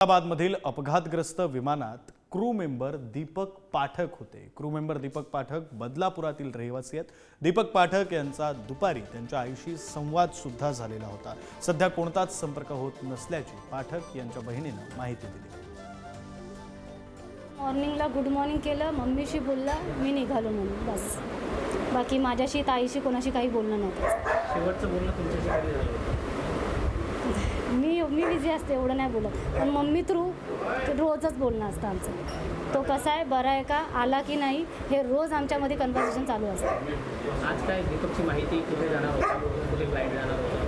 हैदराबादमधील अपघातग्रस्त विमानात crew member Deepak Pathak होते। क्रू मेंबर दीपक पाठक बदलापुरातील रहिवासी आहेत। दीपक पाठक यांचा दुपारी त्यांच्या आईशी संवाद सुद्धा झालेला होता। सध्या कोणताच संपर्क होत नसल्याची पाठक यांच्या बहिणीने माहिती दिली। मॉर्निंगला गुड मॉर्निंग केलं, मम्मीशी बोलला, मी निघालो म्हणून बस। बाकी माझ्याशी ताईशी कोणाशी काही बोलणं नव्हतं। शेवटचं बोलणं तुमच्याशी कधी झालं होतं? मी बिझी असते, एवढं नाही बोलत, पण मम्मी थ्रू रोजच बोलणं असतं आमचं। तो कसा आहे, बरा आहे का, आला की नाही, हे रोज आमच्यामध्ये कन्व्हर्सेशन चालू असतं। आज काय दीपकची माहिती कुठे जाणार होता, कुठे फ्लाईट जाणार होता,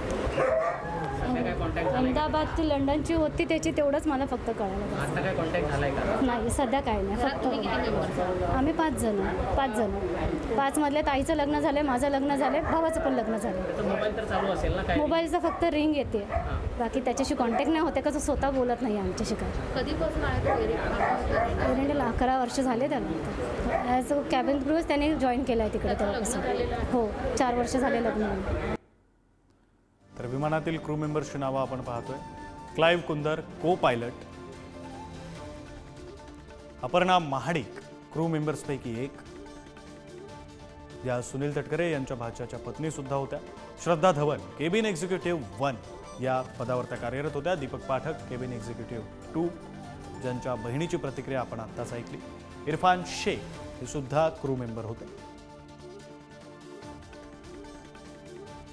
सध्या काय कॉन्टॅक्ट झाला? अहमदाबाद ती लंडनची होती, त्याची तेवढंच मला फक्त कळायला। आता काय कॉन्टॅक्ट झालाय का? नाही, सध्या काय नाही, फक्त आम्ही 5 जण 5 मधल्या ताईचं लग्न झालं, माझं लग्न झालं, भावाचं पण लग्न झालं। त्याचा मोबाईल तर चालू असेल ना? काय मोबाईलचा फक्त रिंग येते, बाकी त्याच्याशी कॉन्टॅक्ट नाही होते, का तो स्वतः बोलत नाही आमच्याशी। काय कधीपासून आहे ओरिएंटला 11 वर्ष झाले त्याला। ॲज कॅबिन क्रूज त्याने जॉईन केला आहे तिकडे तेव्हापासून। हो, 4 वर्ष झाले लग्न होऊन। तर विमानातील क्रू मेंबर्सची नावं आपण पाहतोय। क्लाइव्ह कुंदर को पायलट, अपर्णा महाडिक क्रू मेंबर्सपैकी एक, या सुनील तटकरे यांच्या भाच्याच्या पत्नी सुद्धा होत्या। श्रद्धा धवन केबिन एक्झिक्युटिव्ह 1 या पदावर त्या कार्यरत होत्या। दीपक पाठक केबिन एक्झिक्युटिव्ह 2, ज्यांच्या बहिणीची प्रतिक्रिया आपण आत्ताच ऐकली। इरफान शेख हे सुद्धा क्रू मेंबर होते।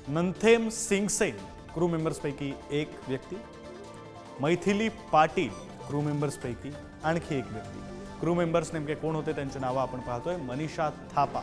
नंथेम सिंगसेन क्रू मेंबर्सपैकी एक व्यक्ती, मैथिली पाटील क्रू मेंबर्सपैकी आणखी एक व्यक्ती। क्रू मेंबर्स नेमके कोण होते त्यांची नावं आपण पाहतोय। मनीषा थापा,